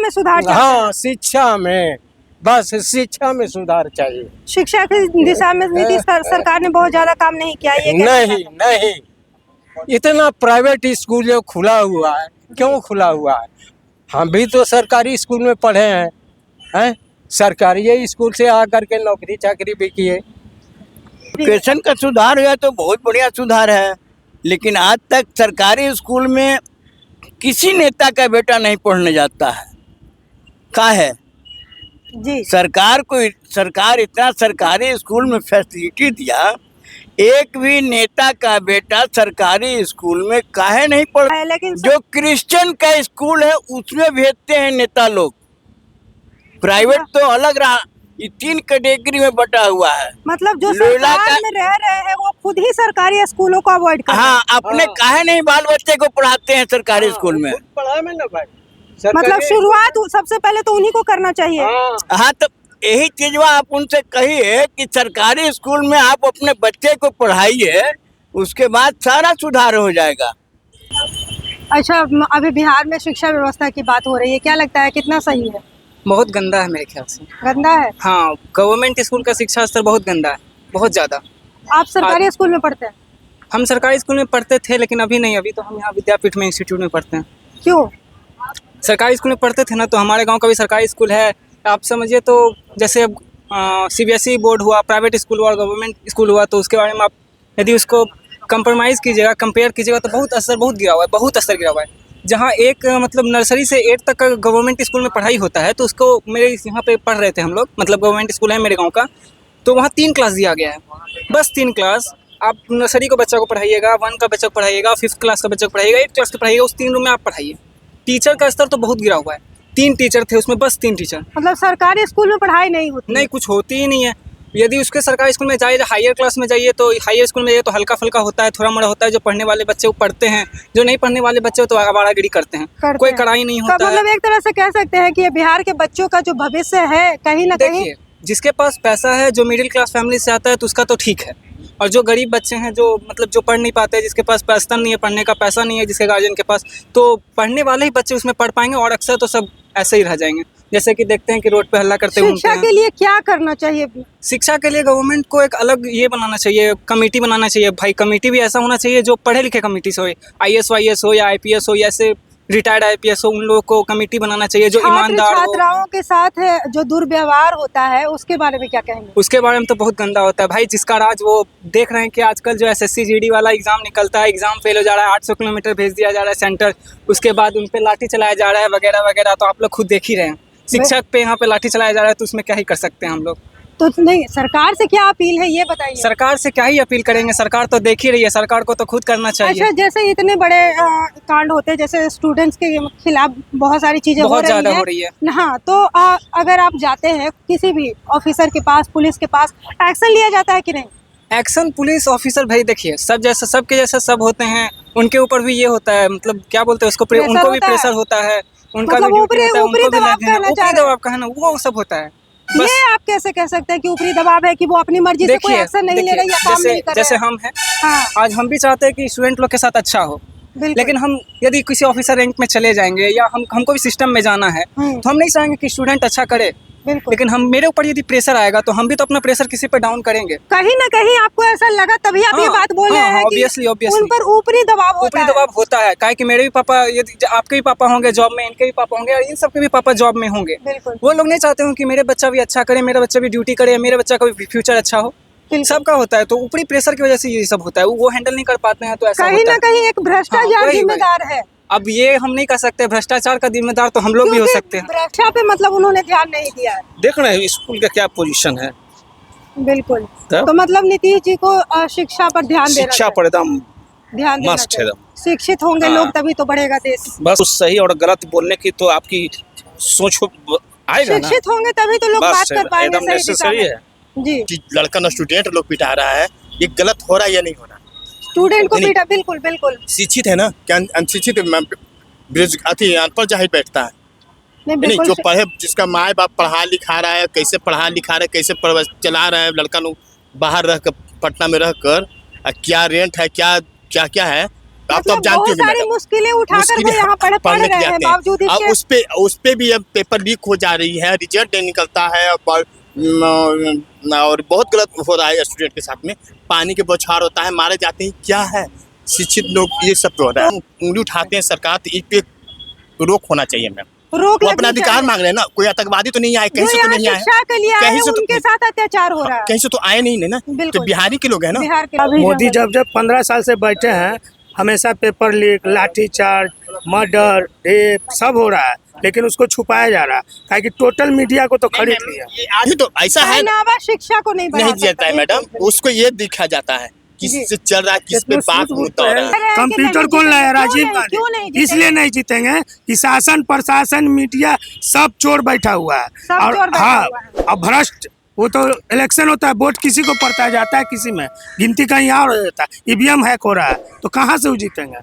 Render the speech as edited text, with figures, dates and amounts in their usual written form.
में सुधार चाहते हैं? हाँ, शिक्षा में, बस शिक्षा में सुधार चाहिए। शिक्षा की दिशा में नीतीश सरकार ने बहुत ज्यादा काम नहीं किया, ये कहना नहीं नहीं, इतना प्राइवेट स्कूल जो खुला हुआ है, क्यों खुला हुआ है? हम भी तो सरकारी स्कूल में पढ़े हैं? सरकारी स्कूल से आकर के नौकरी चाकरी भी किए। एजुकेशन का सुधार हुआ तो बहुत बढ़िया सुधार है, लेकिन आज तक सरकारी स्कूल में किसी नेता का बेटा नहीं पढ़ने जाता है। का है जी, सरकार इतना सरकारी स्कूल में फैसिलिटी दिया, एक भी नेता का बेटा सरकारी स्कूल में काहे नहीं पढ़। है, लेकिन जो क्रिश्चियन का स्कूल है उसमें भेजते हैं नेता लोग, प्राइवेट तो अलग रहा। ये 3 कैटेगरी में बटा हुआ है। मतलब जो लोला सरकार में रह रहे हैं वो खुद ही सरकारी स्कूलों को अवॉइड कर रहे हैं। हाँ, अपने काहे नहीं बाल बच्चे को पढ़ाते हैं सरकारी स्कूल में। पढ़ाई में ना भाई, मतलब शुरुआत सबसे पहले तो उन्हीं को करना चाहिए। हाँ, तो यही चीजवा आप उनसे कहिए कि सरकारी स्कूल में आप अपने बच्चे को पढ़ाइए, उसके बाद सारा सुधार हो जाएगा। अच्छा, अभी बिहार में शिक्षा व्यवस्था की बात हो रही है, क्या लगता है कितना सही है? बहुत गंदा है मेरे ख्याल से। गंदा है? हाँ, गवर्नमेंट स्कूल का शिक्षा स्तर बहुत गंदा है, बहुत ज़्यादा। आप सरकारी स्कूल में पढ़ते हैं? हम सरकारी स्कूल में पढ़ते थे, लेकिन अभी नहीं, अभी तो हम यहाँ विद्यापीठ में इंस्टीट्यूट में पढ़ते हैं। क्यों? सरकारी स्कूल में पढ़ते थे ना, तो हमारे गांव का भी सरकारी स्कूल है। आप समझिए तो जैसे CBSE बोर्ड हुआ, प्राइवेट स्कूल हुआ, गवर्नमेंट स्कूल हुआ, तो उसके बारे में आप यदि उसको कंप्रोमाइज़ कीजिएगा, कंपेयर कीजिएगा, तो बहुत गिरा हुआ है, बहुत असर गिरा हुआ है। जहाँ एक मतलब नर्सरी से 8 तक का गवर्नमेंट स्कूल में पढ़ाई होता है, तो उसको मेरे यहाँ पे पढ़ रहे थे हम लोग, मतलब गवर्नमेंट स्कूल है मेरे गांव का, तो वहाँ 3 क्लास दिया गया है, बस 3 क्लास। आप नर्सरी को बच्चा को पढ़ाइएगा, 1 का बच्चा को पढ़ाइएगा, 5th क्लास का बच्चा को पढ़ाइएगा, 8th क्लास को पढ़ाइएगा, उस 3 रूम में आप पढ़ाइए। टीचर का स्तर तो बहुत गिरा हुआ है, 3 टीचर थे उसमें, बस 3 टीचर। मतलब सरकारी स्कूल में पढ़ाई नहीं होती? नहीं, कुछ होती ही नहीं है। यदि उसके सरकारी स्कूल में जाइए, हायर क्लास में जाइए, तो हायर स्कूल में जाइए तो हल्का फुल्का होता है, थोड़ा मोड़ा होता है। जो पढ़ने वाले बच्चे वो पढ़ते हैं, जो नहीं पढ़ने वाले बच्चे तो आवारागिरी करते हैं, कोई कड़ाई नहीं होता है। मतलब एक तरह से कह सकते हैं कि ये बिहार के बच्चों का जो भविष्य है कहीं ना कहीं। देखिए, जिसके पास पैसा है, जो मिडिल क्लास फैमिली से आता है, तो उसका तो ठीक है, और जो गरीब बच्चे हैं, जो मतलब जो पढ़ नहीं पाते, जिसके पास पैसा नहीं है, पढ़ने का पैसा नहीं है, जिसके गार्जियन के पास, तो पढ़ने वाले ही बच्चे उसमें पढ़ पाएंगे, और अक्सर तो सब ऐसे ही रह जाएंगे। जैसे कि देखते हैं कि रोड पे हल्ला करते घूमते हैं। शिक्षा के लिए क्या करना चाहिए? शिक्षा के लिए गवर्नमेंट को एक अलग ये बनाना चाहिए, कमेटी बनाना चाहिए भाई। कमेटी भी ऐसा होना चाहिए जो पढ़े लिखे कमेटी से हो, IAS वाईएएस हो या IPS हो, या ऐसे रिटायर्ड IPS हो, उन लोगों को कमेटी बनाना चाहिए जो ईमानदार हो। छात्राओं के साथ है जो दुर्व्यवहार होता है, उसके बारे में क्या कहेंगे? उसके बारे में तो बहुत गंदा होता है भाई, जिसका राज वो देख रहे हैं कि आजकल जो SSC GD वाला एग्जाम निकलता है, एग्जाम फेल हो जा रहा है, 800 किलोमीटर भेज दिया जा रहा है सेंटर, उसके बाद उन पे लाठी चलाया जा रहा है वगैरह वगैरह। तो आप लोग खुद देख ही रहे हैं, शिक्षक पे यहाँ पे लाठी चलाया जा रहा है, तो उसमें क्या ही कर सकते हैं हम लोग। तो नहीं, सरकार से क्या अपील है ये बताइए? सरकार से क्या ही अपील करेंगे, सरकार तो देख ही रही है, सरकार को तो खुद करना चाहिए। अच्छा, जैसे इतने बड़े कांड होते हैं, जैसे स्टूडेंट्स के खिलाफ बहुत सारी चीजें बहुत ज़्यादा हो रही है। हाँ, तो अगर आप जाते हैं किसी भी ऑफिसर के पास, पुलिस के पास, एक्शन लिया जाता है कि नहीं? एक्शन पुलिस ऑफिसर भाई देखिए, सब जैसे सबके जैसे सब होते हैं, उनके ऊपर भी ये होता है, मतलब क्या बोलते हैं उसको, उनको भी प्रेशर होता है, उनका मतलब भी ऊपरी ड्यूटी होता है, उनको भी दबाव कहना चाह रहे हैं। दबाव कहना, वो सब होता है। बस ये आप कैसे कह सकते हैं कि ऊपरी दबाव है कि वो अपनी मर्जी से कोई एक्शन नहीं ले रहे या काम नहीं कर रहे? जैसे हम हैं, हाँ, आज हम भी चाहते हैं कि स्टूडेंट लोग के साथ अच्छा हो, बिल्कुल। लेकिन हम यदि किसी ऑफिसर रैंक में चले जाएंगे या हमको भी सिस्टम में जाना है, तो हम नहीं चाहेंगे कि स्टूडेंट अच्छा करे, बिल्कुल। लेकिन हम मेरे ऊपर यदि प्रेशर आएगा तो हम भी तो अपना प्रेशर किसी पे डाउन करेंगे। कहीं ना कहीं आपको ऐसा लगा, तभी आप ये बात बोल रहे हैं कि उन पर ऊपरी दबाव होता है। काहे कि मेरे भी पापा, यदि आपके भी पापा होंगे जॉब में, इनके भी पापा होंगे, और इन सबके भी पापा जॉब में होंगे, वो लोग नहीं चाहते हो कि मेरे बच्चा भी अच्छा करे, मेरा बच्चा भी ड्यूटी करे, मेरे बच्चा का भी फ्यूचर अच्छा हो। सबका होता है, तो ऊपरी प्रेशर की वजह से ये सब होता है, वो हैंडल नहीं कर पाते हैं, तो ऐसा कहीं ना कहीं एक भ्रष्टाचार जिम्मेदार है। अब ये हम नहीं कह सकते, भ्रष्टाचार का जिम्मेदार तो हम लोग भी हो सकते हैं। भ्रष्टाचार पे मतलब उन्होंने ध्यान नहीं दिया है। देख रहे हैं स्कूल का क्या पोजीशन है। बिल्कुल, तो मतलब नीतीश जी को शिक्षा पर ध्यान देना, शिक्षा पर एकदम ध्यान देना मस्त है एकदम। शिक्षित होंगे लोग तभी तो बढ़ेगा देश। बस सही और गलत बोलने की तो आपकी सोच आएगा ना, शिक्षित होंगे तभी तो लोग बात कर पाएंगे एकदम नेसेसरी है जी। कि लड़का ना स्टूडेंट लोग पिटा रहा है, ये गलत हो रहा है या नहीं हो रहा? स्टूडेंट को पीटा, बिल्कुल बिल्कुल। शिक्षित है ना, क्या अनशिक्षित अनपढ़ जाहिल बैठता है? नहीं, जो पढ़े, जिसका माँ बाप पढ़ा लिखा रहा है, कैसे पढ़ा लिखा रहा है, कैसे चला रहा है लड़का लोग बाहर रह कर, पटना में रह कर, क्या रेंट है, क्या क्या क्या है, आप तो आप मतलब जानते बहुत होंगे सारी मैडम। मुश्किलें उठाकर वो मुश्किलें यहाँ पढ़ पढ़ने के रहे लिए हैं आते हैं। बावजूद अब इसके। उस पे भी अब पेपर लीक हो जा रही है, रिजल्ट नहीं निकलता है और बहुत गलत हो रहा है स्टूडेंट के साथ में। पानी के बौछार होता है, मारे जाते हैं, क्या है शिक्षित लोग ये सब हो रहा है। उंगली उठाते हैं सरकार, तो इस पे रोक होना चाहिए मैम। रोक वो लगनी अपना अधिकार चाहिए। मांग रहे हैं ना, कोई आतंकवादी तो नहीं आए, कहीं जो से तो यहाँ नहीं आए, शिक्षा के लिए आए कहीं हैं, से तो उनके साथ अत्याचार हो रहा है। कहीं से तो आए नहीं ना, तो बिल्कुल। बिहारी के लोग हैं ना। बिहार के मोदी जब 15 साल से बैठे हैं, हमेशा paper leak, lathicharge, murder, rape सब हो रहा है, लेकिन उसको छुपाया जा रहा है, ताकि कि टोटल मीडिया को तो खरीद लिया। ये आदमी तो ऐसा है पहनावा शिक्षा को नहीं बढ़ा नहीं दिया जाता है सकता। मैडम, उसको ये दिखा जाता है किससे चल रहा है, किस पे बात होता हो रहा है। है कि कंप्यूटर नहीं कौन लाया? जीतेंगे? राजीव क्यों नहीं गांधी। इसलिए जीतेंगे? नहीं जीतेंगे कि शासन, प्रशासन, मीडिया सब चोर बैठा हुआ है। सब और चोर बैठा हाँ, हुआ है। और भ्रष्ट। वो तो इलेक्शन होता है, वोट किसी को पड़ता जाता है, किसी में गिनती कहीं और हो जाता है, ईवीएम हैक हो रहा है, तो कहाँ से वो जीतेंगे?